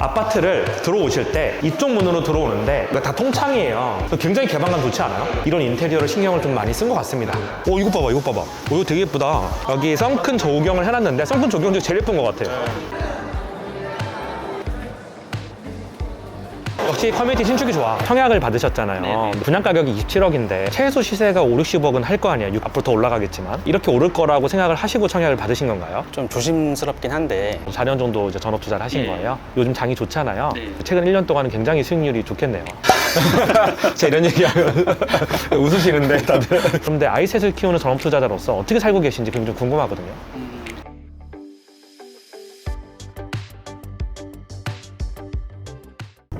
아파트를 들어오실 때 이쪽 문으로 들어오는데 다 통창이에요. 굉장히 개방감 좋지 않아요? 이런 인테리어를 신경을 좀 많이 쓴 것 같습니다. 오, 이거 봐봐, 이거 봐봐. 오, 이거 되게 예쁘다. 여기 선큰 조경을 해놨는데 선큰 조경 중에 제일 예쁜 것 같아요. 역시 커뮤니티 신축이 좋아. 청약을 받으셨잖아요. 네네. 분양 가격이 27억인데 최소 시세가 5, 60억은 할 거 아니에요. 앞으로 더 올라가겠지만 이렇게 오를 거라고 생각을 하시고 청약을 받으신 건가요? 좀 조심스럽긴 한데 4년 정도 이제 전업 투자를 하신 네. 거예요. 요즘 장이 좋잖아요. 네. 최근 1년 동안은 굉장히 수익률이 좋겠네요. 제가 이런 얘기하면 웃으시는데 다들. 그런데 아이셋을 키우는 전업 투자자로서 어떻게 살고 계신지 굉장히 궁금하거든요.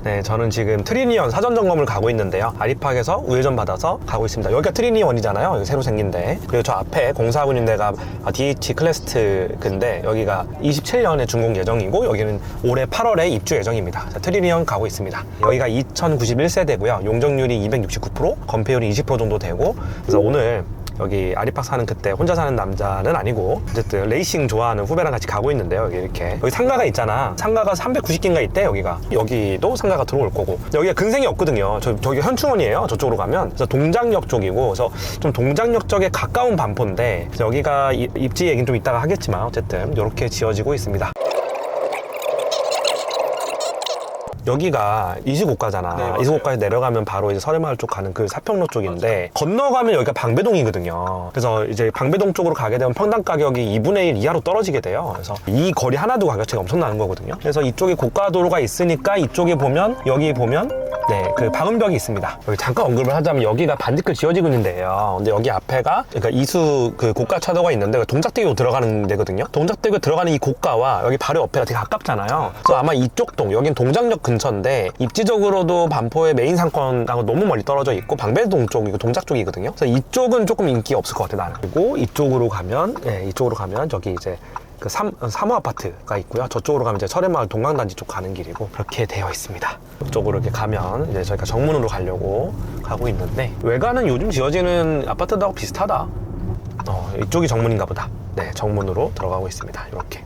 네, 저는 지금 트리니언 사전 점검을 가고 있는데요. 아리팍에서 우회전 받아서 가고 있습니다. 여기가 트리니언이잖아요. 여기 새로 생긴 데. 그리고 저 앞에 공사하고 있는 데가 DH 클래스트인데 여기가 27년에 준공 예정이고 여기는 올해 8월에 입주 예정입니다. 자, 트리니언 가고 있습니다. 여기가 2091세대고요. 용적률이 269%, 건폐율이 20% 정도 되고 그래서 오늘 여기 아리팍 사는 그때 혼자 사는 남자는 아니고 어쨌든 레이싱 좋아하는 후배랑 같이 가고 있는데요. 여기 이렇게 여기 상가가 있잖아. 상가가 390개인가 있대. 여기도 상가가 들어올 거고 여기가 근생이 없거든요. 저기 현충원이에요. 저쪽으로 가면 그래서 동작역 쪽이고 그래서 좀 동작역 쪽에 가까운 반포인데 여기가 입지 얘기는 좀 이따가 하겠지만 어쨌든 이렇게 지어지고 있습니다. 여기가 이수고가잖아. 네, 이수고가에 내려가면 바로 이제 설해마을 쪽 가는 그 사평로 쪽인데 건너가면 여기가 방배동이거든요. 그래서 이제 방배동 쪽으로 가게 되면 평당 가격이 2분의 1 이하로 떨어지게 돼요. 그래서 이 거리 하나 두고 가격 차이가 엄청나는 거거든요. 그래서 이쪽에 고가도로가 있으니까 이쪽에 보면 여기 보면 네, 그 방음벽이 있습니다. 여기 잠깐 언급을 하자면 여기가 반지클 지어지고 있는 데예요. 근데 여기 앞에가 그러니까 이수 그 고가 차도가 있는데 동작대교 들어가는 데거든요. 동작대교 들어가는 이 고가와 여기 바로 옆에가 되게 가깝잖아요. 그래서 아마 이쪽 동 여긴 동작역 근처인데 입지적으로도 반포의 메인 상권하고 너무 멀리 떨어져 있고 방배동 쪽이고 동작 쪽이거든요. 그래서 이쪽은 조금 인기 없을 것 같아 나는. 그리고 이쪽으로 가면 저기 이제 그 사무 아파트가 있고요. 저쪽으로 가면 이제 설해마을 동강단지 쪽 가는 길이고 그렇게 되어 있습니다. 이쪽으로 이렇게 가면 이제 저희가 정문으로 가려고 가고 있는데 외관은 요즘 지어지는 아파트들하고 비슷하다. 이쪽이 정문인가 보다. 네, 정문으로 들어가고 있습니다. 이렇게.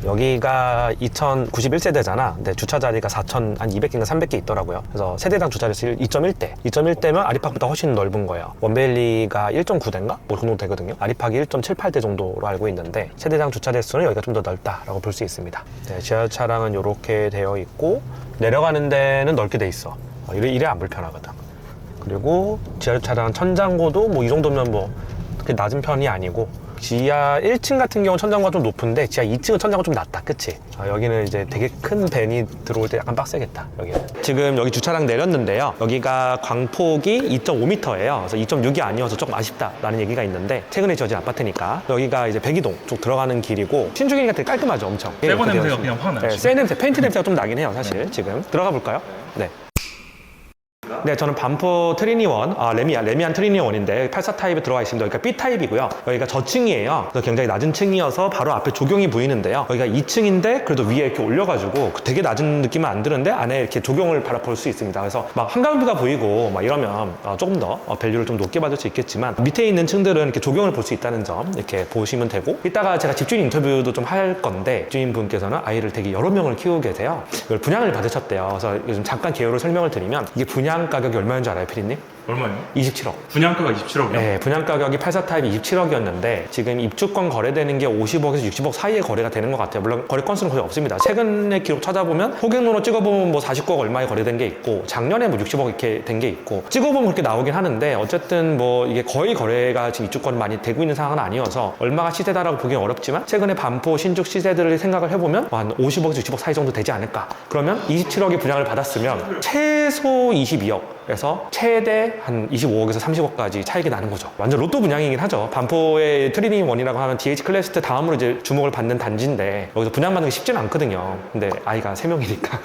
여기가 2091세대잖아. 근데 주차 자리가 4,200개인가 300개 있더라고요. 그래서 세대당 주차 자리 2.1대. 2.1대면 아리팍보다 훨씬 넓은 거예요. 원베일리가 1.9대인가? 뭐 그 정도 되거든요. 아리팍이 1.78대 정도로 알고 있는데 세대당 주차 대수는 여기가 좀 더 넓다라고 볼 수 있습니다. 네, 지하 차량은 이렇게 되어 있고 내려가는 데는 넓게 돼 있어. 이래 안 불편하거든. 그리고 지하 차량 천장고도 뭐 이 정도면 뭐 그렇게 낮은 편이 아니고 지하 1층 같은 경우는 천장고가 좀 높은데 지하 2층은 천장고가 좀 낮다. 그치? 여기는 이제 되게 큰 밴이 들어올 때 약간 빡세겠다. 여기는. 지금 여기 주차장 내렸는데요. 여기가 광폭이 2.5m예요. 그래서 2.6이 아니어서 조금 아쉽다라는 얘기가 있는데 최근에 지어진 아파트니까 여기가 이제 백이동 쪽 들어가는 길이고 신축이니까 되게 깔끔하죠. 엄청. 새거 냄새가 그냥 확 나요. 네, 새 냄새, 페인트 냄새가 좀 나긴 해요. 사실 지금. 들어가 볼까요? 네. 네, 저는 반포 트리니원, 레미안 트리니원인데 84 타입에 들어가 있습니다. 여기가 B 타입이고요. 여기가 저층이에요. 그래서 굉장히 낮은 층이어서 바로 앞에 조경이 보이는데요. 여기가 2층인데 그래도 위에 이렇게 올려가지고 되게 낮은 느낌은 안 드는데 안에 이렇게 조경을 바라볼 수 있습니다. 그래서 막 한가운데가 보이고 막 이러면 조금 더 밸류를 좀 높게 받을 수 있겠지만 밑에 있는 층들은 이렇게 조경을 볼 수 있다는 점 이렇게 보시면 되고 이따가 제가 집주인 인터뷰도 좀 할 건데 집주인 분께서는 아이를 되게 여러 명을 키우고 계세요. 이걸 분양을 받으셨대요. 그래서 요즘 잠깐 개요를 설명을 드리면 이게 분양 가격이 얼마인지 알아요, 피디님? 얼마예요? 27억. 분양가가 27억이요? 네, 분양 가격이 84 타입이 27억이었는데 지금 입주권 거래되는 게 50억에서 60억 사이에 거래가 되는 것 같아요. 물론 거래 건수는 거의 없습니다. 최근의 기록 찾아보면 호갱로로 찍어보면 뭐 49억 얼마에 거래된 게 있고 작년에 뭐 60억 이렇게 된 게 있고 찍어보면 그렇게 나오긴 하는데 어쨌든 뭐 이게 거의 거래가 지금 입주권 많이 되고 있는 상황은 아니어서 얼마가 시세다라고 보기는 어렵지만 최근에 반포 신축 시세들을 생각을 해보면 한 50억에서 60억 사이 정도 되지 않을까. 그러면 27억의 분양을 받았으면 최소 22억에서 최대 한 25억에서 30억까지 차익이 나는 거죠. 완전 로또 분양이긴 하죠. 반포의 트리니원이라고 하면 DH 클래스트 다음으로 이제 주목을 받는 단지인데 여기서 분양받는 게 쉽지는 않거든요. 근데 아이가 3명이니까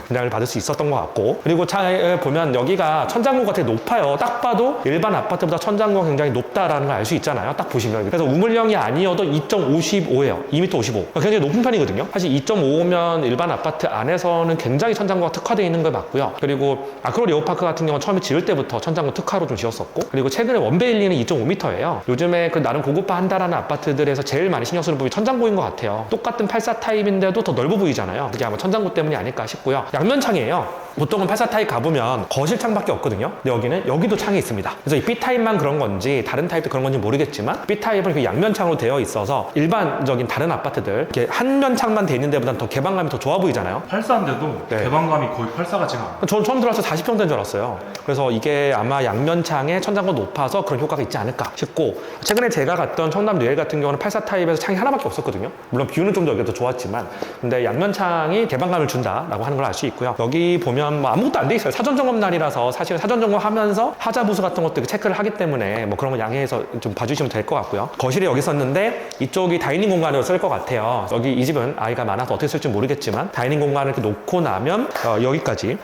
분양을 받을 수 있었던 것 같고 그리고 차에 보면 여기가 천장고가 되게 높아요. 딱 봐도 일반 아파트보다 천장고가 굉장히 높다라는 걸 알 수 있잖아요. 딱 보시면. 그래서 우물형이 아니어도 2.55예요. 2m 55. 굉장히 높은 편이거든요. 사실 2.55면 일반 아파트 안에서는 굉장히 천장고가 특화되어 있는 걸 맞고요. 그리고 아크로 레오파크 같은 경우는 처음에 지을 때부터 천장고 특화로 좀 지었었고, 그리고 최근에 원베일리는 2.5m예요. 요즘에 그 나름 고급화한다라는 아파트들에서 제일 많이 신경 쓰는 부분이 천장고인 것 같아요. 똑같은 84 타입인데도 더 넓어 보이잖아요. 그게 아마 천장고 때문이 아닐까 싶고요. 양면창이에요. 보통은 84 타입 가보면 거실 창밖에 없거든요. 근데 여기는 여기도 창이 있습니다. 그래서 이 B 타입만 그런 건지 다른 타입도 그런 건지 모르겠지만 B 타입은 그 양면창으로 되어 있어서 일반적인 다른 아파트들 이렇게 한 면창만 돼 있는 데보다는 더 개방감이 더 좋아 보이잖아요. 84인데도 네. 개방감이 거의 84 같지가 않아요. 저는 처음 들어와서 40평대인 줄 알았어요. 그래서 이게 아마 양면창에 천장고 높아서 그런 효과가 있지 않을까 싶고, 최근에 제가 갔던 청담 류엘 같은 경우는 84 타입에서 창이 하나밖에 없었거든요. 물론 뷰는 좀 더 여기가 더 좋았지만, 근데 양면창이 개방감을 준다라고 하는 걸 알 수 있고요. 여기 보면 뭐 아무것도 안 돼 있어요. 사전 점검 날이라서 사실 사전 점검하면서 하자 부수 같은 것도 체크를 하기 때문에 뭐 그런 거 양해해서 좀 봐주시면 될 것 같고요. 거실이 여기 있었는데 이쪽이 다이닝 공간으로 쓸 것 같아요. 여기 이 집은 아이가 많아서 어떻게 쓸지 모르겠지만 다이닝 공간을 이렇게 놓고 나면 여기까지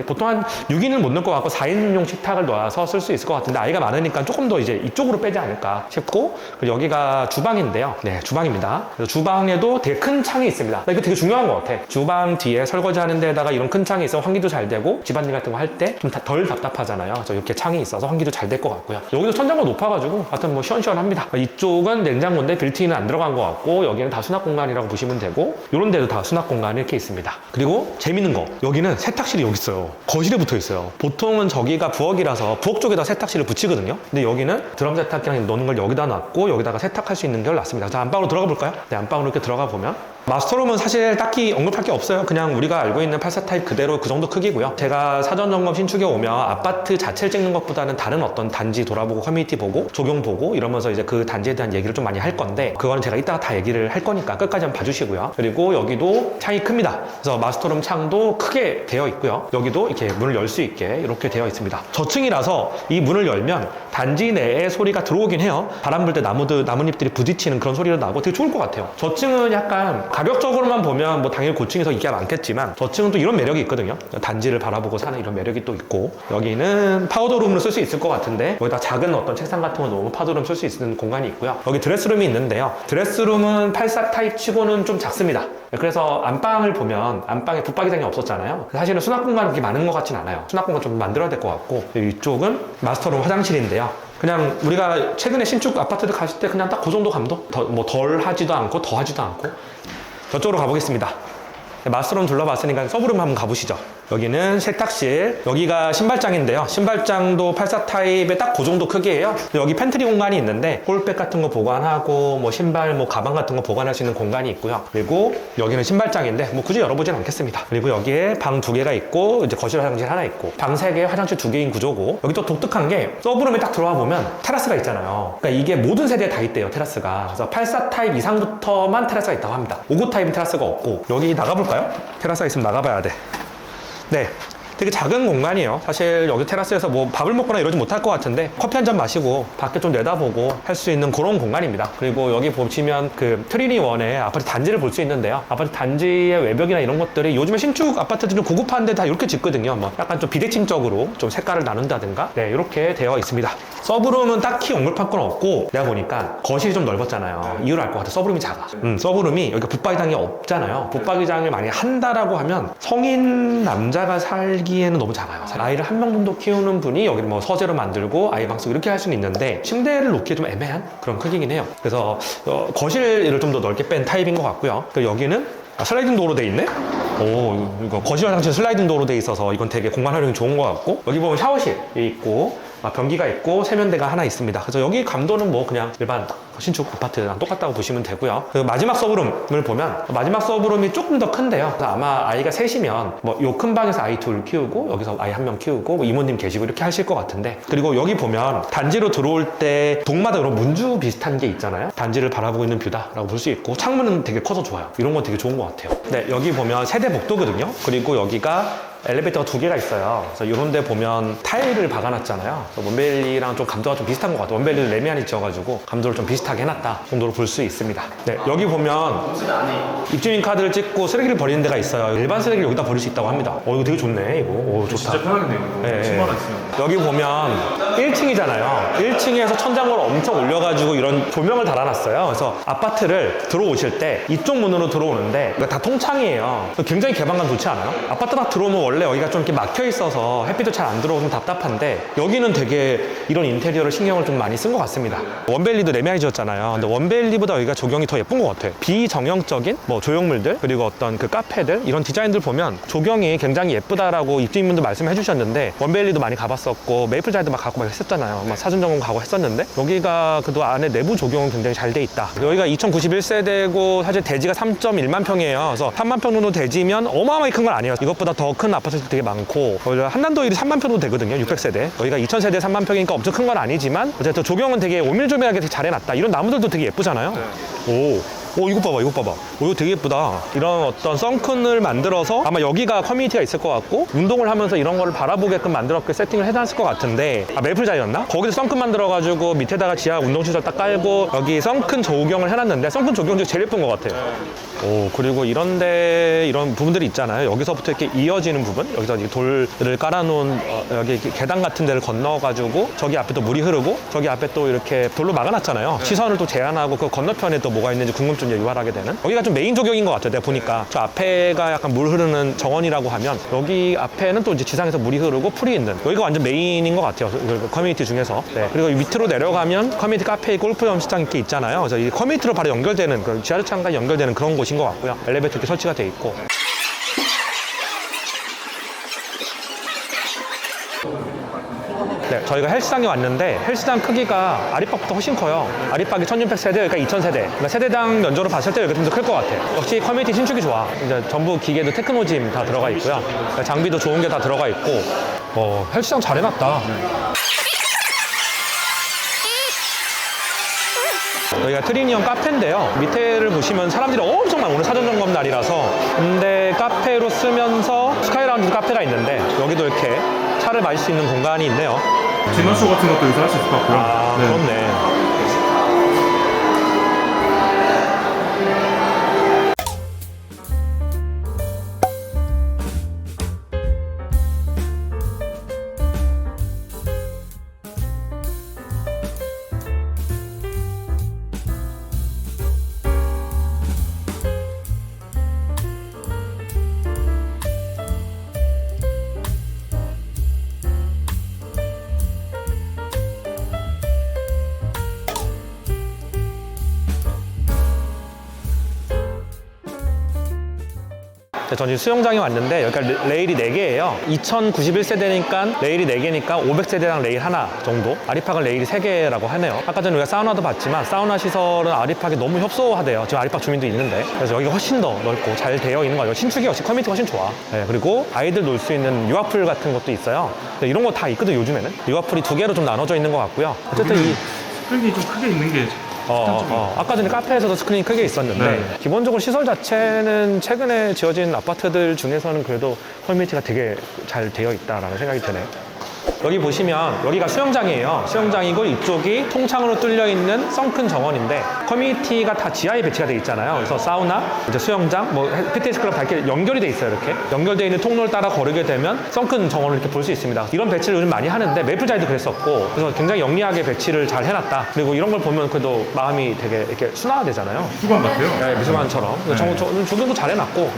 보통 한 6인을 못 넣을 것 같고 4인용 식탁을 놔서 쓸 수 있을 것 같은데, 아이가 많으니까 조금 더 이제 이쪽으로 빼지 않을까 싶고, 그리고 여기가 주방인데요. 네, 주방입니다. 그래서 주방에도 되게 큰 창이 있습니다. 이거 되게 중요한 것 같아. 주방 뒤에 설거지 하는 데다가 이런 큰 창이 있으면 환기도 잘 되고 집안일 같은 거 할 때 좀 덜 답답하잖아요. 그래서 이렇게 창이 있어서 환기도 잘 될 것 같고요. 여기도 천장고 높아가지고 하여튼 뭐 시원시원합니다. 이쪽은 냉장고인데 빌트인은 안 들어간 것 같고, 여기는 다 수납 공간이라고 보시면 되고, 이런 데도 다 수납 공간이 이렇게 있습니다. 그리고 재밌는 거, 여기는 세탁실이 여기 있어요. 거실에 붙어 있어요. 보통은 저기가 부엌이라서 부엌 쪽에다 세탁실을 붙이거든요. 근데 여기는 드럼 세탁기랑 넣는 걸 여기다 놨고 여기다가 세탁할 수 있는 걸 놨습니다. 자, 안방으로 들어가 볼까요? 네, 안방으로 이렇게 들어가 보면 마스터룸은 사실 딱히 언급할 게 없어요. 그냥 우리가 알고 있는 84 타입 그대로 그 정도 크기고요. 제가 사전 점검 신축에 오면 아파트 자체를 찍는 것보다는 다른 어떤 단지 돌아보고 커뮤니티 보고 적용 보고 이러면서 이제 그 단지에 대한 얘기를 좀 많이 할 건데, 그거는 제가 이따가 다 얘기를 할 거니까 끝까지 한번 봐주시고요. 그리고 여기도 창이 큽니다. 그래서 마스터룸 창도 크게 되어 있고요. 여기도 이렇게 문을 열 수 있게 이렇게 되어 있습니다. 저층이라서 이 문을 열면 단지 내에 소리가 들어오긴 해요. 바람 불 때 나뭇잎들이 부딪히는 그런 소리가 나고 되게 좋을 것 같아요. 저층은 약간 가격적으로만 보면 뭐 당연히 고층이 더 인기가 많겠지만, 저층은 또 이런 매력이 있거든요. 단지를 바라보고 사는 이런 매력이 또 있고, 여기는 파우더룸으로 쓸 수 있을 것 같은데 여기다 작은 어떤 책상 같은 거 놓으면 파우더룸 쓸 수 있는 공간이 있고요. 여기 드레스룸이 있는데요. 드레스룸은 84 타입 치고는 좀 작습니다. 그래서 안방을 보면 안방에 붙박이장이 없었잖아요. 사실은 수납 공간이 그렇게 많은 것 같진 않아요. 수납 공간 좀 만들어야 될 것 같고, 이쪽은 마스터룸 화장실인데요. 그냥 우리가 최근에 신축 아파트들 갔을 때 그냥 딱 그 정도 감도? 덜 하지도 않고 더 하지도 않고. 저쪽으로 가보겠습니다. 마스터룸 둘러봤으니까 서브룸 한번 가보시죠. 여기는 세탁실, 여기가 신발장인데요. 신발장도 84 타입의 딱 그 정도 크기예요. 여기 팬트리 공간이 있는데 홀백 같은 거 보관하고 뭐 신발, 뭐 가방 같은 거 보관할 수 있는 공간이 있고요. 그리고 여기는 신발장인데 뭐 굳이 열어보진 않겠습니다. 그리고 여기에 방 2개가 있고 이제 거실 화장실 하나 있고 방 3개, 화장실 2개인 구조고, 여기 또 독특한 게 서브룸에 딱 들어와 보면 테라스가 있잖아요. 그러니까 이게 모든 세대에 다 있대요, 테라스가. 그래서 84 타입 이상부터만 테라스가 있다고 합니다. 59 타입은 테라스가 없고. 여기 나가볼까요? 테라스가 있으면 나가봐야 돼. 네, 되게 작은 공간이에요. 사실 여기 테라스에서 뭐 밥을 먹거나 이러지 못할 것 같은데 커피 한 잔 마시고 밖에 좀 내다보고 할 수 있는 그런 공간입니다. 그리고 여기 보시면 그 트리니 원의 아파트 단지를 볼 수 있는데요. 아파트 단지의 외벽이나 이런 것들이 요즘에 신축 아파트들 좀 고급한데 다 이렇게 짓거든요. 뭐 약간 좀 비대칭적으로 좀 색깔을 나눈다든가, 네, 이렇게 되어 있습니다. 서브룸은 딱히 언급할 건 없고, 내가 보니까 거실이 좀 넓었잖아요. 이유를 알 것 같아. 서브룸이 작아. 서브룸이 여기가 붙박이장이 없잖아요. 붙박이장을 만약에 한다라고 하면 성인 남자가 살기에는 너무 작아요. 아이를 한 명 정도 키우는 분이 여기를 뭐 서재로 만들고 아이 방석 이렇게 할 수는 있는데 침대를 놓기에 좀 애매한 그런 크기긴 해요. 그래서 거실을 좀 더 넓게 뺀 타입인 것 같고요. 그리고 여기는 슬라이딩 도어로 돼 있네? 오, 이거 거실 화장실 슬라이딩 도어로 돼 있어서 이건 되게 공간 활용이 좋은 것 같고, 여기 보면 샤워실이 있고 변기가 있고 세면대가 하나 있습니다. 그래서 여기 감도는 뭐 그냥 일반 신축 아파트랑 똑같다고 보시면 되고요. 그 마지막 서브룸을 보면 마지막 서브룸이 조금 더 큰데요. 그래서 아마 아이가 셋이면 뭐 요 큰 방에서 아이 둘 키우고 여기서 아이 한 명 키우고 뭐 이모님 계시고 이렇게 하실 것 같은데, 그리고 여기 보면 단지로 들어올 때 동마다 이런 문주 비슷한 게 있잖아요. 단지를 바라보고 있는 뷰다라고 볼 수 있고, 창문은 되게 커서 좋아요. 이런 건 되게 좋은 것 같아요. 네, 여기 보면 세대 복도거든요. 그리고 여기가 엘리베이터가 2개가 있어요. 그래서 이런 데 보면 타일을 박아놨잖아요. 원베일리랑 좀 감도가 좀 비슷한 것 같아요. 원베일리를 레미안이 지어가지고 감도를 좀 비슷하게 해놨다 정도로 볼 수 있습니다. 네, 여기 보면 입주민 카드를 찍고 쓰레기를 버리는 데가 있어요. 일반 쓰레기를 여기다 버릴 수 있다고 합니다. 이거 되게 좋네, 이거. 오, 좋다. 진짜 편하겠네요. 네, 신발 안 있으면. 여기 보면 1층이잖아요. 1층에서 천장고를 엄청 올려가지고 이런 조명을 달아놨어요. 그래서 아파트를 들어오실 때 이쪽 문으로 들어오는데 이거 다 통창이에요. 굉장히 개방감 좋지 않아요? 아파트 딱 들어오면 원래 원래 여기가 좀 이렇게 막혀 있어서 햇빛도 잘 안 들어오고 좀 답답한데 여기는 되게 이런 인테리어를 신경을 좀 많이 쓴 것 같습니다. 원베일리도 레미안이 지었잖아요. 근데 원베일리보다 여기가 조경이 더 예쁜 것 같아. 비정형적인 뭐 조형물들 그리고 어떤 그 카페들 이런 디자인들 보면 조경이 굉장히 예쁘다라고 입주인분들 말씀해 주셨는데 원베일리도 많이 가봤었고 메이플자이도 막 가고 막 했었잖아요. 막 사전 점검 가고 했었는데 여기가 그래도 안에 내부 조경은 굉장히 잘 돼 있다. 여기가 2091세대고 사실 대지가 3.1만 평이에요. 그래서 3만 평 정도 대지면 어마어마하게 큰 건 아니에요. 이것보다 더 큰 아파트들 되게 많고 한남도일이 3만 평 정도 되거든요. 600세대. 여기가 2000세대 3만 평이니까 엄청 큰 건 아니지만 어쨌든 조경은 되게 오밀조밀하게 되게 잘 해놨다. 이런 나무들도 되게 예쁘잖아요. 오, 이것 봐봐, 이것 봐봐. 오, 이거 되게 예쁘다. 이런 어떤 썬큰을 만들어서 아마 여기가 커뮤니티가 있을 것 같고 운동을 하면서 이런 거를 바라보게끔 만들었게 세팅을 해놨을 것 같은데 메이플자이였나? 거기서 썬큰 만들어가지고 밑에다가 지하 운동시설 딱 깔고 여기 썬큰 조경을 해놨는데 썬큰 조경 중에 제일 예쁜 것 같아요. 오, 그리고 이런데 이런 부분들이 있잖아요. 여기서부터 이렇게 이어지는 부분, 여기서 이렇게 돌을 깔아놓은 여기 이렇게 계단 같은 데를 건너가지고 저기 앞에 또 물이 흐르고 저기 앞에 또 이렇게 돌로 막아놨잖아요. 시선을 또 제한하고 그 건너편에 또 뭐가 있는지 궁금증 유발하게 되는 여기가 좀 메인 조경인 것 같아요. 내가 보니까 저 앞에가 약간 물 흐르는 정원이라고 하면 여기 앞에는 또 이제 지상에서 물이 흐르고 풀이 있는 여기가 완전 메인인 것 같아요. 그 커뮤니티 중에서. 네. 그리고 밑으로 내려가면 커뮤니티 카페, 골프 염식장 이렇게 있잖아요. 그래서 이 커뮤니티로 바로 연결되는 그 지하철장과 연결되는 그런 곳인 것 같고요. 엘리베이터 이렇게 설치가 돼 있고. 네, 저희가 헬스장에 왔는데 헬스장 크기가 아리팍보다 훨씬 커요. 아리팍이 1600세대, 그러니까 2000세대. 그러니까 세대당 면적으로 봤을 때 여기가 좀 더 클 것 같아요. 역시 커뮤니티 신축이 좋아. 이제 전부 기계도 테크노짐 다 들어가 있고요. 그러니까 장비도 좋은 게 다 들어가 있고. 헬스장 잘 해놨다. 여기가 트리니엄 카페인데요. 밑에를 보시면 사람들이 엄청 많아요. 오늘 사전 점검 날이라서. 근데 카페로 쓰면서 스카이라운지 카페가 있는데 여기도 이렇게 차를 마실 수 있는 공간이 있네요. 디너쇼 같은 것도 여기서 할 수 있을 것 같고요. 아, 네. 그렇네. 저는 수영장에 왔는데 여기가 레일이 4개예요. 2091세대니까 레일이 4개니까 500세대당 레일 하나 정도. 아리팍은 레일이 3개라고 하네요. 아까 전에 우리가 사우나도 봤지만 사우나 시설은 아리팍이 너무 협소하대요. 지금 아리팍 주민도 있는데. 그래서 여기가 훨씬 더 넓고 잘 되어 있는 거 같아요. 신축이 역시 커뮤니티가 훨씬 좋아. 네, 그리고 아이들 놀 수 있는 유아풀 같은 것도 있어요. 이런 거 다 있거든 요즘에는. 유아풀이 2개로 좀 나눠져 있는 것 같고요. 어쨌든 이 스크린이 좀 크게 있는 게 아까 전에 카페에서도 스크린이 크게 있었는데 네. 기본적으로 시설 자체는 최근에 지어진 아파트들 중에서는 그래도 커뮤니티가 되게 잘 되어 있다라는 생각이 드네요. 여기 보시면 여기가 수영장이에요. 수영장이고 이쪽이 통창으로 뚫려 있는 썬큰 정원인데 커뮤니티가 다 지하에 배치가 돼 있잖아요. 그래서 사우나, 이제 수영장, 뭐 피트니스 클럽 다 이렇게 연결이 돼 있어요. 이렇게 연결되어 있는 통로를 따라 거르게 되면 썬큰 정원을 이렇게 볼 수 있습니다. 이런 배치를 요즘 많이 하는데 메이플자이도 그랬었고 그래서 굉장히 영리하게 배치를 잘 해놨다. 그리고 이런 걸 보면 그래도 마음이 되게 이렇게 순화되잖아요. 수건 같아요. 네, 미술관처럼. 조경도 잘 해놨고.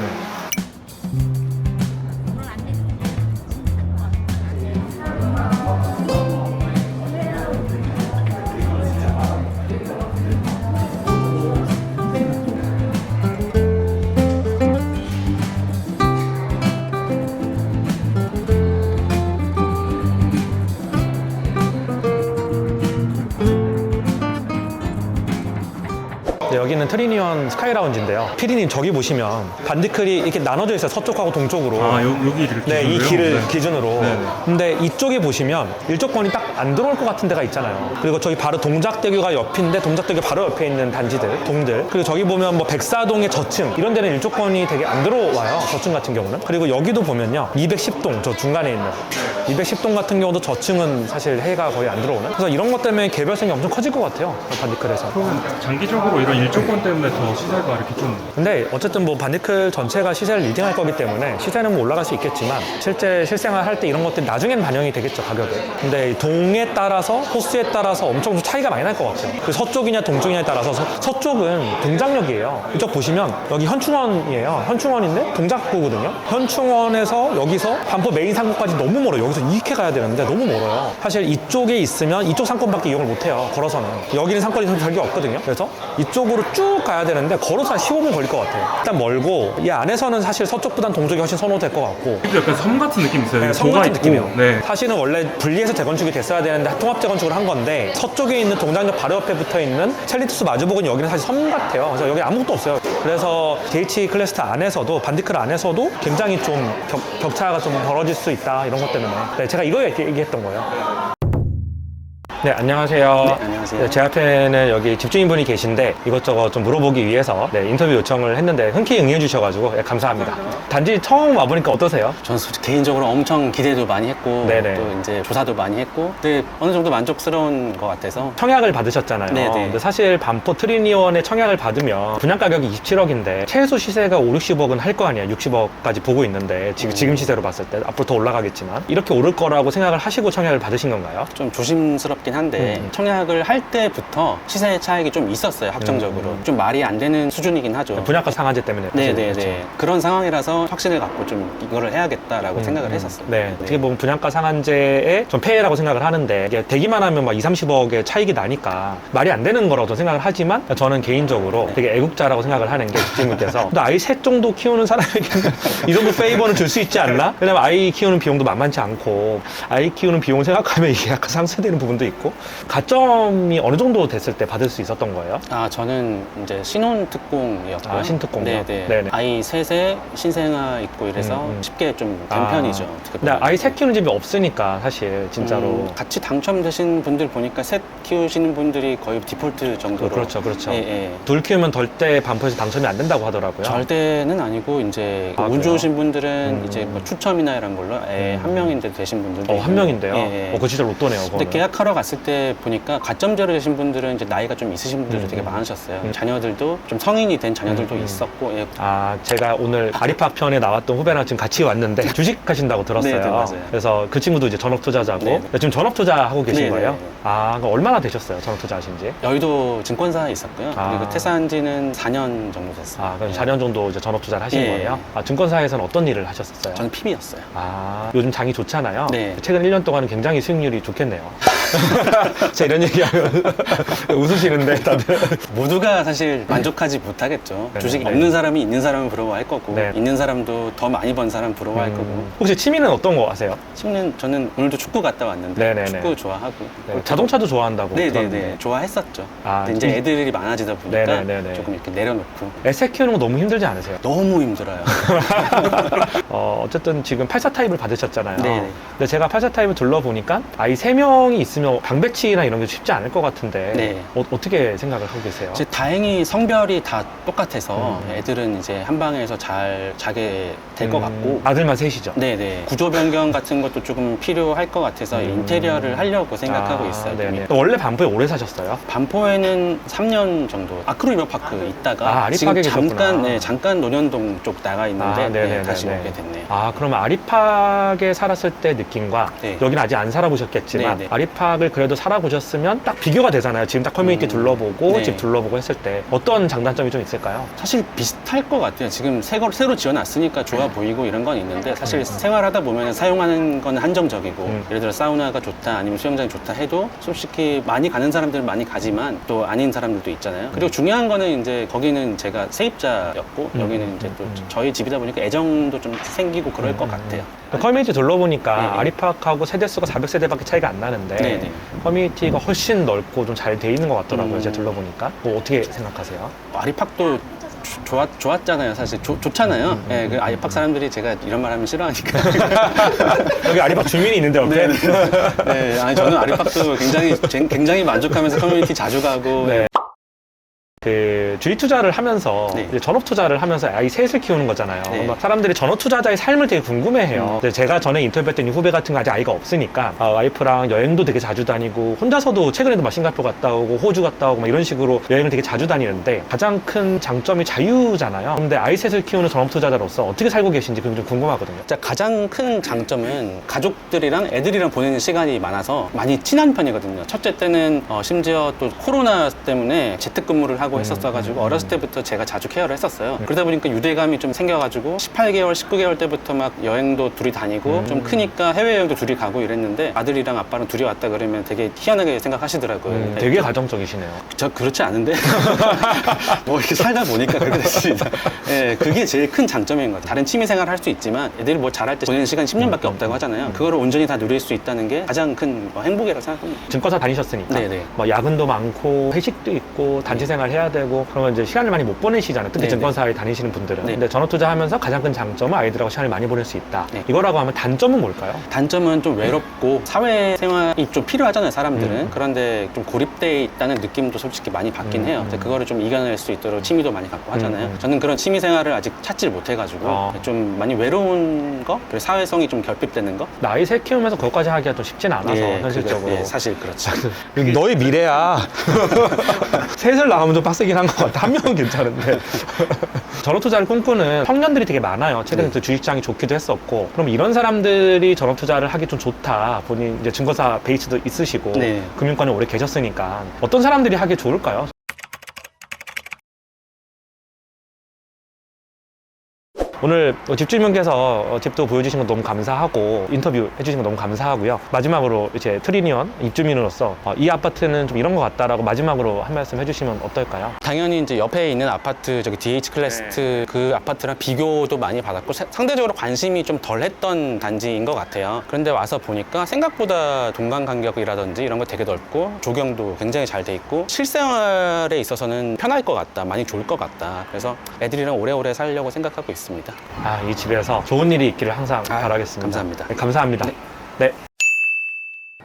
네, 여기는 트리니언 스카이라운지인데요. 피디님 저기 보시면 반디클이 이렇게 나눠져 있어요. 서쪽하고 동쪽으로. 아, 여기 이렇게 네, 이 기준으로요? 길을 네. 기준으로. 네. 근데 이쪽에 보시면 일조권이 딱 안 들어올 것 같은 데가 있잖아요. 그리고 저기 바로 동작대교가 옆인데 동작대교 바로 옆에 있는 단지들, 동들. 그리고 저기 보면 뭐 백사동의 저층 이런 데는 일조권이 되게 안 들어와요. 저층 같은 경우는. 그리고 여기도 보면요. 210동 저 중간에 있는 210동 같은 경우도 저층은 사실 해가 거의 안 들어오는. 그래서 이런 것 때문에 개별성이 엄청 커질 것 같아요. 반디클에서. 그러면 장기적으로 이런 일조권 때문에 더 시세가 이렇게 좀 근데 어쨌든 뭐 반디클 전체가 시세를 리딩할 거기 때문에 시세는 뭐 올라갈 수 있겠지만 실제 실생활 할 때 이런 것들이 나중엔 반영이 되겠죠, 가격에. 근데 동에 따라서 호수에 따라서 엄청 차이가 많이 날 것 같아요. 그 서쪽이냐 동쪽이냐에 따라서 서쪽은 동작역이에요. 이쪽 보시면 여기 현충원이에요. 현충원인데 동작구거든요. 현충원에서 여기서 반포 메인 상권까지 너무 멀어요. 여기서 이렇게 가야 되는데 너무 멀어요. 사실 이쪽에 있으면 이쪽 상권밖에 이용을 못 해요. 걸어서는. 여기는 상권이 별게 없거든요. 그래서 이쪽으로 쭉 가야 되는데 걸어서 한 15분 걸릴 것 같아요. 일단 멀고 이 안에서는 사실 서쪽보단 동쪽이 훨씬 선호될 것 같고 약간 섬 같은 느낌 있어요. 네, 섬 도가 같은 있고. 느낌이에요. 네. 사실은 원래 분리해서 재건축이 됐어야 되는데 통합 재건축을 한 건데 서쪽에 있는 동작역 바로 옆에 붙어 있는 첼리투스 마주보고는 여기는 사실 섬 같아요. 그래서 여기 아무것도 없어요. 그래서 DH 클래스터 안에서도 반디클 안에서도 굉장히 좀 격차가 좀 벌어질 수 있다 이런 것 때문에 네, 제가 이거 얘기했던 거예요. 네, 안녕하세요. 네, 안녕하세요. 네, 제 앞에는 여기 집주인분이 계신데 이것저것 좀 물어보기 위해서 네, 인터뷰 요청을 했는데 흔쾌히 응해 주셔가지고 네, 감사합니다. 단지 처음 와보니까 어떠세요? 저는 개인적으로 엄청 기대도 많이 했고 네네. 또 이제 조사도 많이 했고 근데 어느 정도 만족스러운 것 같아서 청약을 받으셨잖아요. 네네. 근데 사실 반포 트리니원에 청약을 받으면 분양 가격이 27억인데 최소 시세가 5, 60억은 할 거 아니에요. 60억까지 보고 있는데 지금 시세로 봤을 때 앞으로 더 올라가겠지만 이렇게 오를 거라고 생각을 하시고 청약을 받으신 건가요? 좀 조심스럽긴 한데 청약을 할 때부터 시세 차익이 좀 있었어요. 확정적으로 좀 말이 안 되는 수준이긴 하죠. 분양가 상한제 때문에. 네네네. 그렇죠. 그런 상황이라서 확신을 갖고 좀 이거를 해야겠다라고 생각을 했었어요. 네. 어떻게 보면 분양가 상한제의 좀 폐해라고 생각을 하는데 이게 되기만 하면 막 2, 30억의 차익이 나니까 말이 안 되는 거라고 저는 생각을 하지만 저는 개인적으로 되게 애국자라고 생각을 하는 게 집주인분께서 또 아이 셋 정도 키우는 사람에게는 이 정도 페이버는 줄 수 있지 않나? 왜냐면 아이 키우는 비용도 만만치 않고 아이 키우는 비용을 생각하면 이게 약간 상쇄되는 부분도 있고 가점이 어느 정도 됐을 때 받을 수 있었던 거예요? 아, 저는 이제 신혼특공이었고요. 아, 신특공이요? 네네. 네네. 아이 셋에 신생아 있고 이래서 쉽게 좀 된 아. 편이죠. 어떻게 근데 보면. 아이 셋 키우는 집이 없으니까 사실 진짜로 같이 당첨되신 분들 보니까 셋 키우시는 분들이 거의 디폴트 정도로. 그렇죠, 그렇죠. 예, 예. 둘 키우면 절대 반포에서 당첨이 안 된다고 하더라고요. 절대는 아니고 이제 아, 운 그래요? 좋으신 분들은 이제 뭐 추첨이나 이런 걸로 한 명인데 되신 분들도 한 명인데요? 예, 예. 그거 진짜 로또네요. 근데 그거는. 계약하러 갔을 때 보니까 가점제로 되신 분들은 이제 나이가 좀 있으신 분들도 되게 많으셨어요. 자녀들도 좀 성인이 된 자녀들도 있었고 예. 아, 제가 오늘 아리팍 편에 나왔던 후배랑 지금 같이 왔는데 주식 하신다고 들었어요. 네, 맞아요. 그래서 그 친구도 이제 전업 투자자고 네. 지금 전업 투자하고 계신 네, 거예요? 네. 아, 그럼 얼마나 되셨어요? 전업 투자 하신지? 여의도 증권사에 있었고요. 아. 그리고 퇴사한 지는 4년 정도 됐어요. 아, 그럼 예. 4년 정도 이제 전업 투자를 하신 예. 거예요? 아, 증권사에서는 어떤 일을 하셨었어요? 저는 PB였어요. 아, 요즘 장이 좋잖아요. 네. 최근 1년 동안은 굉장히 수익률이 좋겠네요. 제가 이런 얘기하면 웃으시는데 다들. 모두가 사실 만족하지 못하겠죠. 네, 주식이 네. 없는 사람이 있는 사람은 부러워할 거고 네. 있는 사람도 더 많이 번 사람 부러워할 거고 혹시 취미는 어떤 거 하세요? 저는 오늘도 축구 갔다 왔는데 네네네. 축구 좋아하고 네, 자동차도 좋아한다고 들었는데. 네네네 좋아했었죠. 아, 근데 이제 좀- 애들이 많아지다 보니까 네네네네. 조금 이렇게 내려놓고 에세 키우는 거 너무 힘들지 않으세요? 너무 힘들어요. 어쨌든 지금 84 타입을 받으셨잖아요. 네네. 근데 제가 84 타입을 둘러보니까 아이 3명이 있으면 방배치나 이런 게 쉽지 않을 것 같은데 네. 어떻게 생각을 하고 계세요? 이제 다행히 성별이 다 똑같아서 애들은 이제 한 방에서 잘 자게 될 것 같고 아들만 셋이죠? 네네 구조 변경 같은 것도 조금 필요할 것 같아서 인테리어를 하려고 생각하고 아, 있어요. 네네. 이미. 또 원래 반포에 오래 사셨어요? 반포에는 3년 정도 아크로 리버파크 있다가 아, 아리팍에 지금 계셨구나. 잠깐 논현동 쪽 나가 있는데 아, 네네네네. 다시 오게 됐네요. 아, 그러면 아리팍에 살았을 때 느낌과 네. 여기는 아직 안 살아보셨겠지만 네네. 아리팍을 그래도 살아보셨으면 딱 비교가 되잖아요. 지금 딱 커뮤니티 둘러보고 네. 집 둘러보고 했을 때 어떤 장단점이 좀 있을까요? 사실 비슷할 것 같아요. 지금 새로 지어놨으니까 좋아 보이고 이런 건 있는데 사실 생활하다 보면 사용하는 건 한정적이고 예를 들어 사우나가 좋다 아니면 수영장이 좋다 해도 솔직히 많이 가는 사람들은 많이 가지만 또 아닌 사람들도 있잖아요. 그리고 중요한 거는 이제 거기는 제가 세입자였고 여기는 이제 또 저희 집이다 보니까 애정도 좀 생기고 그럴 것 같아요. 커뮤니티 둘러보니까 네네. 아리팍하고 세대수가 400세대밖에 차이가 안 나는데 네네. 커뮤니티가 훨씬 넓고 좀 잘 돼 있는 것 같더라고요. 제가 둘러보니까. 뭐 어떻게 생각하세요? 아리팍도 좋았잖아요. 사실 좋잖아요. 예, 그 아리팍 사람들이 제가 이런 말 하면 싫어하니까. 여기 아리팍 주민이 있는데 옆에? 네, 아니 저는 아리팍도 굉장히 만족하면서 커뮤니티 자주 가고 네. 그 주식 투자를 하면서 네. 이제 전업 투자를 하면서 아이 셋을 키우는 거잖아요. 네. 막 사람들이 전업 투자자의 삶을 되게 궁금해해요. 근데 제가 전에 인터뷰했던 이 후배 같은 거 아직 아이가 없으니까 와이프랑 여행도 되게 자주 다니고 혼자서도 최근에도 막 싱가포르 갔다 오고 호주 갔다 오고 막 이런 식으로 여행을 되게 자주 다니는데 가장 큰 장점이 자유잖아요. 근데 아이 셋을 키우는 전업 투자자로서 어떻게 살고 계신지 그게 좀 궁금하거든요. 진짜 가장 큰 장점은 가족들이랑 애들이랑 보내는 시간이 많아서 많이 친한 편이거든요. 첫째 때는 심지어 또 코로나 때문에 재택근무를 하고 했었어가지고 어렸을 때부터 제가 자주 케어를 했었어요. 그러다 보니까 유대감이 좀 생겨가지고 18개월, 19개월 때부터 막 여행도 둘이 다니고 좀 크니까 해외여행도 둘이 가고 이랬는데 아들이랑 아빠랑 둘이 왔다 그러면 되게 희한하게 생각하시더라고요. 되게 가정적이시네요. 저 그렇지 않은데 뭐 이렇게 살다 보니까 그렇게 됐습니다. 예, 그게 제일 큰 장점인 것 같아요. 다른 취미 생활을 할 수 있지만 애들이 뭐 잘할 때 보내는 시간이 10년밖에 없다고 하잖아요. 그거를 온전히 다 누릴 수 있다는 게 가장 큰 행복이라고 생각합니다. 증권사 다니셨으니까 네네. 뭐 야근도 많고 회식도 있고 단체 생활 해야 되고 그러면 이제 시간을 많이 못 보내시잖아요. 특히 네네. 증권사에 다니시는 분들은. 네. 근데 전업 투자하면서 가장 큰 장점은 아이들하고 시간을 많이 보낼 수 있다. 네. 이거라고 하면 단점은 뭘까요? 단점은 좀 외롭고 사회생활이 좀 필요하잖아요, 사람들은. 그런데 좀 고립돼 있다는 느낌도 솔직히 많이 받긴 해요. 근데 그거를 좀 이겨낼 수 있도록 취미도 많이 갖고 하잖아요. 저는 그런 취미 생활을 아직 찾질 못해가지고 좀 많이 외로운 거, 그리고 사회성이 좀 결핍되는 거. 나이 새 키우면서 그것까지 하기가 좀 쉽진 않아서 예, 현실적으로. 예, 사실 그렇죠. 너의 미래야. 셋을 나가면 좀 빡세긴 한 것 같아. 한 명은 괜찮은데. 전업 투자를 꿈꾸는 청년들이 되게 많아요. 최근에 또 주식시장이 좋기도 했었고. 그럼 이런 사람들이 전업 투자를 하기 좀 좋다. 본인 이제 증권사 베이스도 있으시고 네. 금융권에 오래 계셨으니까 어떤 사람들이 하기 좋을까요? 오늘 집주인분께서 집도 보여주신 건 너무 감사하고 인터뷰 해주신 건 너무 감사하고요. 마지막으로 이제 트리니언 입주민으로서 이 아파트는 좀 이런 것 같다라고 마지막으로 한 말씀 해주시면 어떨까요? 당연히 이제 옆에 있는 아파트 저기 DH 클래스트 그 아파트랑 비교도 많이 받았고 상대적으로 관심이 좀 덜했던 단지인 것 같아요. 그런데 와서 보니까 생각보다 동강 간격이라든지 이런 거 되게 넓고 조경도 굉장히 잘 돼 있고 실생활에 있어서는 편할 것 같다, 많이 좋을 것 같다. 그래서 애들이랑 오래오래 살려고 생각하고 있습니다. 이 집에서 좋은 일이 있기를 항상 바라겠습니다. 감사합니다. 네, 감사합니다. 네.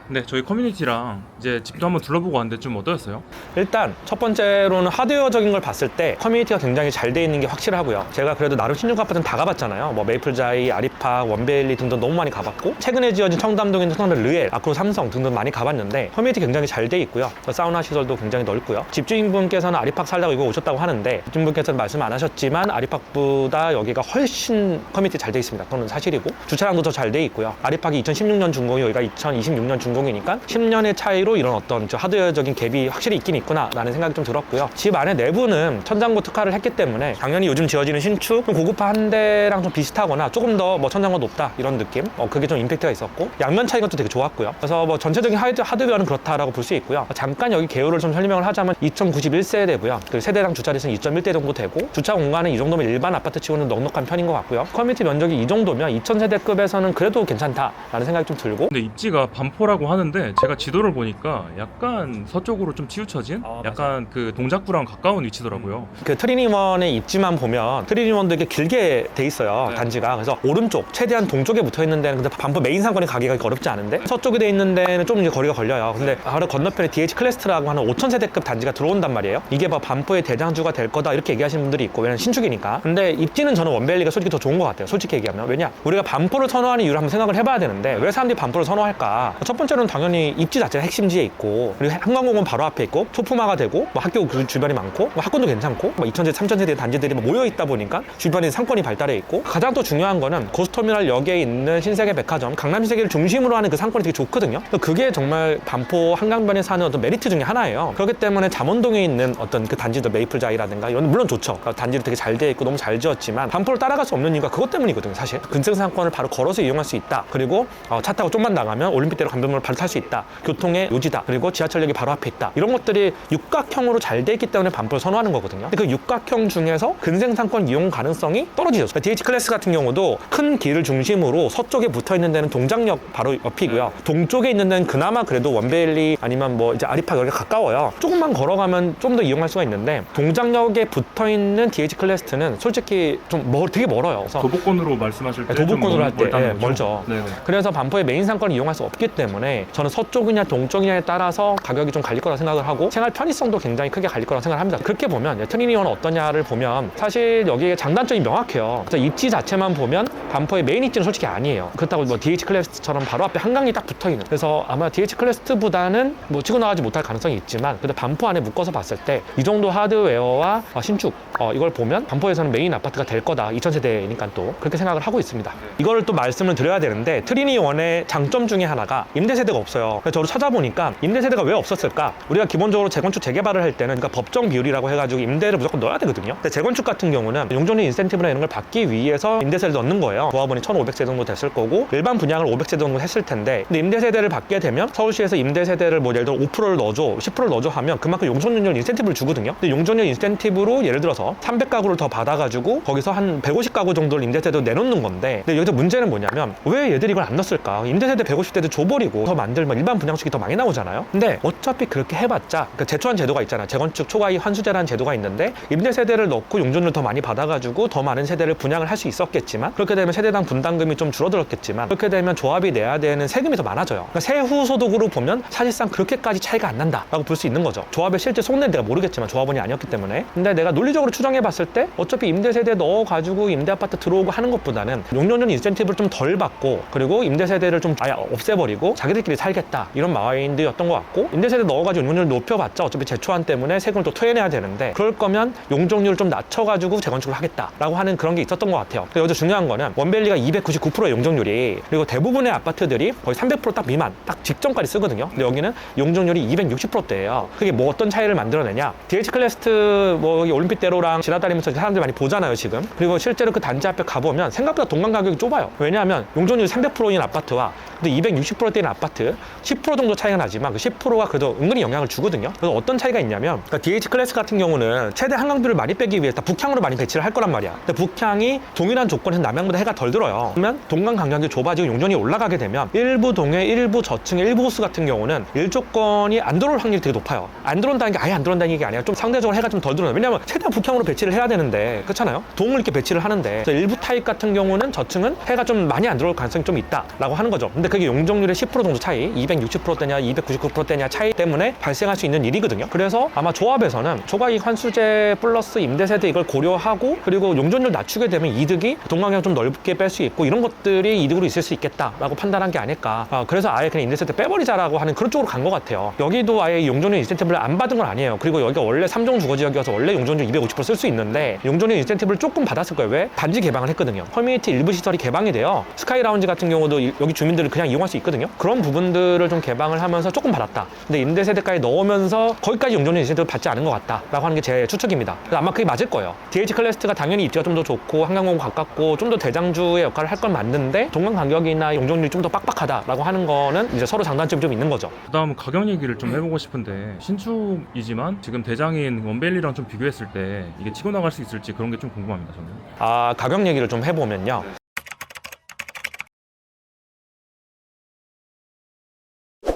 네, 저희 커뮤니티랑 이제 집도 한번 둘러보고 왔는데 좀 어떠셨어요? 일단 첫 번째로는 하드웨어적인 걸 봤을 때 커뮤니티가 굉장히 잘 돼 있는 게 확실하고요. 제가 그래도 나름 신주가 아파트는 다 가봤잖아요. 뭐 메이플자이, 아리팍, 원베일리 등등 너무 많이 가봤고 최근에 지어진 청담동에 있는 청담동 르엘, 아크로 삼성 등등 많이 가봤는데 커뮤니티 굉장히 잘 돼 있고요. 사우나 시설도 굉장히 넓고요. 집주인분께서는 아리팍 살다가 이거 오셨다고 하는데 집주인분께서는 말씀 안 하셨지만 아리팍보다 여기가 훨씬 커뮤니티 잘 돼 있습니다. 그건 사실이고 주차장도 더 잘 돼 있고요. 아리팍이 2016년 준공이 여기가 2026년 준공이니까 10년의 차이로 이런 어떤 하드웨어적인 갭이 확실히 있긴 있구나 라는 생각이 좀 들었고요. 집 안에 내부는 천장고 특화를 했기 때문에 당연히 요즘 지어지는 신축 좀 고급화한 데랑 좀 비슷하거나 조금 더 뭐 천장고 높다 이런 느낌 그게 좀 임팩트가 있었고 양면 차이가 또 되게 좋았고요. 그래서 뭐 전체적인 하드웨어는 그렇다라고 볼 수 있고요. 잠깐 여기 개요를 좀 설명을 하자면 2091세대고요. 그 세대당 주차리수는 2.1대 정도 되고 주차 공간은 이 정도면 일반 아파트 치고는 넉넉한 편인 것 같고요. 커뮤니티 면적이 이 정도면 2000세대급에서는 그래도 괜찮다라는 생각이 좀 들고 근데 입지가 반포라고 하는데 제가 지도를 보니까 약간 서쪽으로 좀 치우쳐진 약간 그 동작구랑 가까운 위치더라고요. 그 트리니원의 입지만 보면 트리니원도 이렇게 길게 돼 있어요. 단지가. 그래서 오른쪽 최대한 동쪽에 붙어 있는 데는 근데 반포 메인 상권에 가기가 어렵지 않은데 서쪽에 돼 있는 데는 좀 이제 거리가 걸려요. 근데 바로 건너편에 DH 클래스트라고 하는 5000세대급 단지가 들어온단 말이에요. 이게 뭐 반포의 대장주가 될 거다 이렇게 얘기하시는 분들이 있고 왜냐면 신축이니까. 근데 입지는 저는 원베일리가 솔직히 더 좋은 것 같아요. 솔직히 얘기하면. 왜냐? 우리가 반포를 선호하는 이유를 한번 생각을 해봐야 되는데 왜 사람들이 반포를 선호할까? 첫 번째로는 당연히 입지 자체가 핵심지에 있고 그리고 한강공원 바로 앞에 있고 소품화가 되고 뭐 학교 그 주변이 많고 뭐 학군도 괜찮고 뭐 2000세대, 3000세대 단지들이 모여 있다 보니까 주변에 상권이 발달해 있고 가장 또 중요한 거는 고스터미널 역에 있는 신세계 백화점 강남 신세계를 중심으로 하는 그 상권이 되게 좋거든요. 그게 정말 반포 한강변에 사는 어떤 메리트 중에 하나예요. 그렇기 때문에 잠원동에 있는 어떤 그 단지들 메이플자이라든가 이런 물론 좋죠. 단지도 되게 잘 돼 있고 너무 잘 지었지만 반포를 따라갈 수 없는 이유가 그것 때문이거든요. 사실 근생 상권을 바로 걸어서 이용할 수 있다. 그리고 차 타고 좀만 나가면 올림픽대로 감변로를 바로 탈 수 있다. 교통의 요지다. 그리고 지하철역이 바로 앞에 있다. 이런 것들이 육각형으로 잘 돼 있기 때문에 반포를 선호하는 거거든요. 근데 그 육각형 중에서 근생 상권 이용 가능성이 떨어지죠. 그러니까 DH 클래스 같은 경우도 큰 길을 중심으로 서쪽에 붙어 있는 데는 동작역 바로 옆이고요. 동쪽에 있는 데는 그나마 그래도 원베일리 아니면 뭐 이제 아리팍 여기가 가까워요. 조금만 걸어가면 좀 더 이용할 수가 있는데 동작역에 붙어 있는 DH 클래스는 솔직히 좀 되게 멀어요. 그래서 도보권으로 말씀하실 때 도보권으로 할 때 멀죠. 네네. 그래서 반포의 메인 상권을 이용할 수 없기 때문에 때문에 저는 서쪽이냐 동쪽이냐에 따라서 가격이 좀 갈릴 거라 생각을 하고 생활 편의성도 굉장히 크게 갈릴 거라 생각을 합니다. 그렇게 보면 트리니온은 어떠냐를 보면 사실 여기에 장단점이 명확해요. 그래서 입지 자체만 보면 반포의 메인 입지는 솔직히 아니에요. 그렇다고 뭐 DH 클래스처럼 바로 앞에 한강이 딱 붙어있는, 그래서 아마 DH 클래스보다는 뭐 치고 나가지 못할 가능성이 있지만 그래도 반포 안에 묶어서 봤을 때 이 정도 하드웨어와 신축 이걸 보면 반포에서는 메인 아파트가 될 거다. 2000세대니까 또 그렇게 생각을 하고 있습니다. 이거를 또 말씀을 드려야 되는데 트리니원의 장점 중에 하나가 임대세대가 없어요. 그래서 저도 찾아보니까 임대세대가 왜 없었을까? 우리가 기본적으로 재건축 재개발을 할 때는 그러니까 법정 비율이라고 해가지고 임대를 무조건 넣어야 되거든요. 근데 재건축 같은 경우는 용적률 인센티브나 이런 걸 받기 위해서 임대세를 넣는 거예요. 조합원이 1500세 정도 됐을 거고 일반 분양을 500세 정도 했을 텐데, 근데 임대세대를 받게 되면 서울시에서 임대세대를 뭐 예를 들어 5%를 넣어줘 10%를 넣어줘 하면 그만큼 용적률 인센티브를 주거든요. 근데 용적률 인센티브로 예를 들어서 300가구를 더 받아가지고 거기서 한 150가구 정도를 임대세대로 내놓는 건데, 근데 여기서 문제는 뭐냐면 왜 얘들이 이걸 안 넣었을까? 임대세대 150대도 줘버리고 더 만들면 일반 분양식이 더 많이 나오잖아요. 근데 어차피 그렇게 해봤자 그 제초한 제도가 있잖아요. 재건축 초과이익 환수제라는 제도가 있는데 임대세대를 넣고 용적률 더 많이 받아가지고 더 많은 세대를 분양을 할 수 있었겠지만, 그렇게 되면 세대당 분담금이 좀 줄어들었겠지만 그렇게 되면 조합이 내야 되는 세금이 더 많아져요. 그러니까 세후 소득으로 보면 사실상 그렇게까지 차이가 안 난다라고 볼 수 있는 거죠. 조합의 실제 속내는 내가 모르겠지만 조합원이 아니었기 때문에. 근데 내가 논리적으로 추정해 봤을 때 어차피 임대세대 넣어가지고 임대아파트 들어오고 하는 것보다는 용적률 인센티브를 좀 덜 받고 그리고 임대세대를 좀 아예 없애버리고 자기들끼리 살겠다 이런 마인드였던 것 같고, 임대세대 넣어가지고 용적률 높여봤자 어차피 제초한 때문에 세금을 또 토해내야 되는데 그럴 거면 용적률 좀 낮춰가지고 재건축을 하겠다라고 하는 그런 게 있었던 것 같아요. 근데 여기서 중요한 거는 원밸리가 299%의 용적률이, 그리고 대부분의 아파트들이 거의 300%딱 미만 딱 직전까지 쓰거든요. 근데 여기는 용적률이 260%대예요. 그게 뭐 어떤 차이를 만들어내냐? DH 클래스트 뭐 여기 올림픽대로랑 지나다니면서 사람들 많이 보잖아요 지금. 그리고 실제로 그 단지 앞에 가보면 생각보다 동강 가격이 좁아요. 왜냐하면 용적률이 300%인 아파트와 근데 260%대인 아파트 10% 정도 차이가 나지만 그 10%가 그래도 은근히 영향을 주거든요. 그래서 어떤 차이가 있냐면 그러니까 DH 클래스 같은 경우는 최대 한강뷰를 많이 빼기 위해서 북향으로 많이 배치를 할 거란 말이야. 근데 북향이 동일한 조건에서 남향보다 해가 덜 들어요. 그러면 동강 간격이 좁아지고 용적률이 올라가게 되면 일부 동해, 일부 저층의 일부 호수 같은 경우는 일조건이 안 들어올 확률이 되게 높아요. 안 들어온다는 게 아예 안 들어온다는 게 아니라 좀 상대적으로 해가 좀 덜 들어요. 왜냐하면 최대한 북향으로 배치를 해야 되는데, 그렇잖아요. 동을 이렇게 배치를 하는데 일부 타입 같은 경우는 저층은 해가 좀 많이 안 들어올 가능성이 좀 있다라고 하는 거죠. 근데 그게 용적률의 10% 정도 차이, 260%대냐 299%대냐 차이 때문에 발생할 수 있는 일이거든요. 그래서 아마 조합에서는 초과이익 환수제 플러스 임대세대 이걸 고려하고 그리고 용적률 낮추게 되면 이득이 동강을 좀 넓게 뺄 수 있고 이런 것들이 이득으로 있을 수 있겠다라고 판단한 게 아닐까. 그래서 아예 그냥 임대세대 빼버리자라고 하는 그런 쪽으로 간 것 같아요. 여기도 아예 용적률 인센티브를 안 받은 건 아니에요. 그리고 여기가 원래 3종 주거지역이어서 원래 용적률 250% 쓸 수 있는데 용적률 인센티브를 조금 받았을 거예요. 왜? 단지 개방을 했거든요. 커뮤니티 일부 시설이 개방이 돼요. 스카이 라운지 같은 경우도 여기 주민들을 그냥 이용할 수 있거든요. 그런 부분들을 좀 개방을 하면서 조금 받았다. 근데 임대세대까지 넣으면서 거기까지 용적률 인센티브를 받지 않은 것 같다라고 하는 게 제 추측입니다. 그래서 아마 그게 맞을 거예요. DH 클래스가 당연히 입지가 좀 더 좋고 한강공원 가깝고 좀 더 대장주의 역할을 할 건 맞는데 동강 간격이나 용적률이 좀 더 빡빡하다라고 하는 거는 이제 서로 장단점이 좀 있는 거죠. 그다음 가격 얘기를 좀 해보고 싶은데, 신축이지만 지금 대장인 원밸리랑 좀 비교했을 때 이게 치고 나갈 수 있을지 그런 게 좀 궁금합니다 저는. 가격 얘기를 좀 해보면요.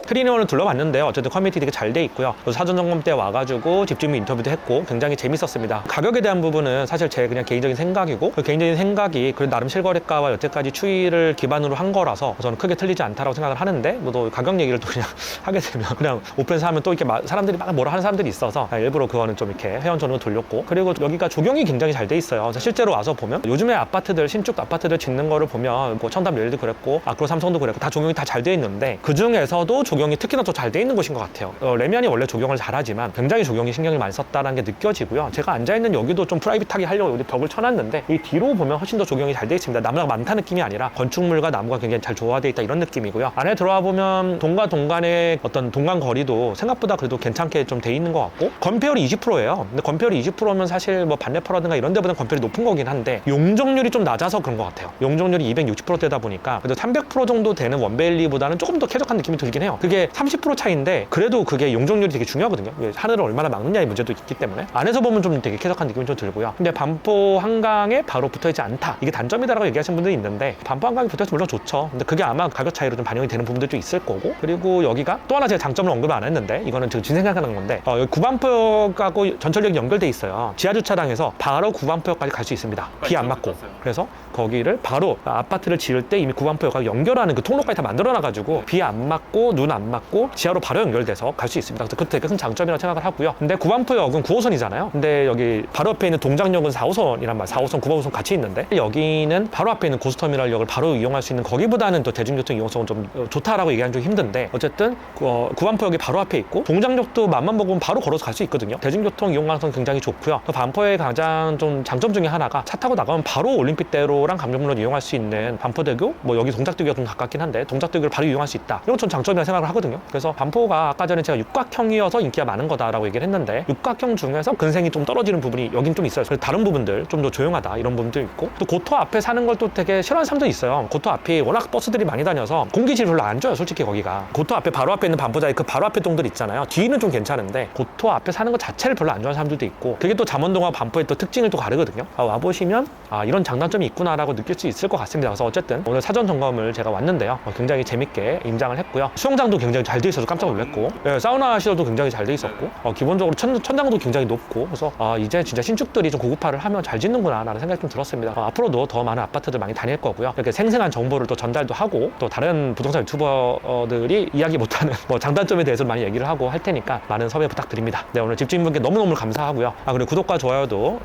트리니원을 둘러봤는데 어쨌든 커뮤니티 되게 잘 돼 있고요. 사전 점검 때 와가지고 집주민 인터뷰도 했고 굉장히 재밌었습니다. 가격에 대한 부분은 사실 제 그냥 개인적인 생각이고 그 개인적인 생각이 그 나름 실거래가와 여태까지 추이를 기반으로 한 거라서 저는 크게 틀리지 않다라고 생각을 하는데, 뭐 가격 얘기를 또 그냥 하게 되면 그냥 오픈에서 하면 또 이렇게 사람들이 막 뭐라 하는 사람들이 있어서 일부러 그거는 좀 이렇게 회원전으로 돌렸고, 그리고 여기가 조경이 굉장히 잘 돼 있어요. 실제로 와서 보면 요즘에 아파트들 신축 아파트들 짓는 거를 보면 뭐 청담 릴도 그랬고 아크로 삼성도 그랬고 다 조경이 다 잘 돼 있는데 그 중에서도 조경이 특히나 더 잘 돼 있는 곳인 것 같아요. 레미안이 원래 조경을 잘하지만 굉장히 조경이 신경을 많이 썼다는 게 느껴지고요. 제가 앉아있는 여기도 좀 프라이빗하게 하려고 여기 벽을 쳐놨는데 이 뒤로 보면 훨씬 더 조경이 잘 돼 있습니다. 나무가 많다 느낌이 아니라 건축물과 나무가 굉장히 잘 조화되어 있다 이런 느낌이고요. 안에 들어와 보면 동과 동간의 어떤 동간 거리도 생각보다 그래도 괜찮게 좀 돼 있는 것 같고, 건폐율이 20%예요. 근데 건폐율이 20%면 사실 뭐 반대파라든가 이런 데보다는 건폐율이 높은 거긴 한데 용적률이 좀 낮아서 그런 것 같아요. 용적률이 260%대다 보니까 그래도 300% 정도 되는 원밸리보다는 조금 더 쾌적한 느낌이 들긴 해요. 그게 그게 30% 차이인데 그래도 그게 용적률이 되게 중요하거든요. 하늘을 얼마나 막느냐의 문제도 있기 때문에 안에서 보면 좀 되게 쾌적한 느낌이 좀 들고요. 근데 반포 한강에 바로 붙어있지 않다. 이게 단점이다라고 얘기하시는 분들이 있는데 반포 한강에 붙어있으면 물론 좋죠. 근데 그게 아마 가격 차이로 좀 반영이 되는 부분들도 있을 거고 그리고 여기가 또 하나 제가 장점을 언급을 안 했는데 이거는 지금 생각하는 건데 여기 구반포역하고 전철역이 연결돼 있어요. 지하주차장에서 바로 구반포역까지 갈 수 있습니다. 비 안 맞고. 그래서 거기를 바로 아파트를 지을 때 이미 구반포역하고 연결하는 그 통로까지 다 만들어놔가지고 비 안 맞고 눈 안 맞고 지하로 바로 연결돼서 갈 수 있습니다. 그래서 그것도 되게 큰 장점이라고 생각을 하고요. 근데 구반포역은 9호선이잖아요. 근데 여기 바로 앞에 있는 동작역은 4호선이란 말, 4호선, 9호선 같이 있는데 여기는 바로 앞에 있는 고속터미널역을 바로 이용할 수 있는 거기보다는 또 대중교통 이용성은 좀 좋다라고 얘기하는 좀 힘든데 어쨌든 구반포역이 바로 앞에 있고 동작역도 맘만 먹으면 바로 걸어서 갈 수 있거든요. 대중교통 이용 가능성 굉장히 좋고요. 반포의 가장 좀 장점 중에 하나가 차 타고 나가면 바로 올림픽대로랑 감정문을 이용할 수 있는 반포대교, 뭐 여기 동작대교가 좀 가깝긴 한데 동작대교를 바로 이용할 수 있다. 이런 전 장점이라고 생각을 하거든요. 그래서 반포가 아까 전에 제가 육각형이어서 인기가 많은 거다라고 얘기를 했는데 육각형 중에서 근생이 좀 떨어지는 부분이 여긴 좀 있어요. 그래서 다른 부분들 좀 더 조용하다 이런 부분도 있고 또 고토 앞에 사는 걸 또 되게 싫어하는 사람도 있어요. 고토 앞이 워낙 버스들이 많이 다녀서 공기질 별로 안 좋아요. 솔직히 거기가 고토 앞에 바로 앞에 있는 반포자리 그 바로 앞에 동들 있잖아요. 뒤는 좀 괜찮은데 고토 앞에 사는 것 자체를 별로 안 좋아하는 사람들도 있고 그게 또 잠원동과 반포의 또 특징을 또 가르거든요. 와보시면 이런 장단점이 있구나라고 느낄 수 있을 것 같습니다. 그래서 어쨌든 오늘 사전 점검을 제가 왔는데요. 굉장히 재밌게 임장을 했고요. 수영장도 굉장히 잘 돼 있어서 깜짝 놀랐고 사우나 시설도 굉장히 잘 돼 있었고 기본적으로 천장도 굉장히 높고 그래서 이제 진짜 신축들이 좀 고급화를 하면 잘 짓는구나 라는 생각이 좀 들었습니다. 앞으로도 더 많은 아파트들 많이 다닐 거고요. 이렇게 생생한 정보를 또 전달도 하고 또 다른 부동산 유튜버들이 이야기 못하는 뭐 장단점에 대해서 많이 얘기를 하고 할 테니까 많은 섭외 부탁드립니다. 네, 오늘 집주인분께 너무너무 감사하고요. 그리고 구독과 좋아요도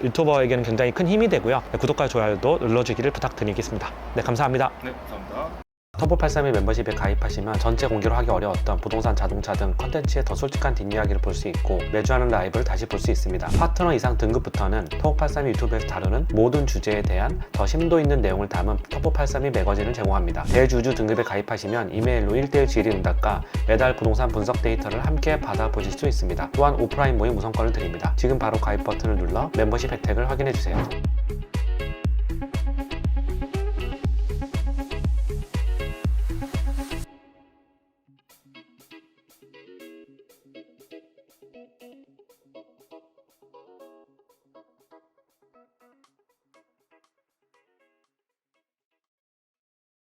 유튜버에게는 굉장히 큰 힘이 되고요. 구독과 좋아요도 눌러주기를 부탁드리겠습니다. 네, 감사합니다. 네, 감사합니다. 터보831 멤버십에 가입하시면 전체 공개로 하기 어려웠던 부동산, 자동차 등 컨텐츠의 더 솔직한 뒷이야기를 볼 수 있고 매주 하는 라이브를 다시 볼 수 있습니다. 파트너 이상 등급부터는 터보831 유튜브에서 다루는 모든 주제에 대한 더 심도 있는 내용을 담은 터보831 매거진을 제공합니다. 대주주 등급에 가입하시면 이메일로 1:1 질의 응답과 매달 부동산 분석 데이터를 함께 받아보실 수 있습니다. 또한 오프라인 모임 우선권을 드립니다. 지금 바로 가입 버튼을 눌러 멤버십 혜택을 확인해주세요.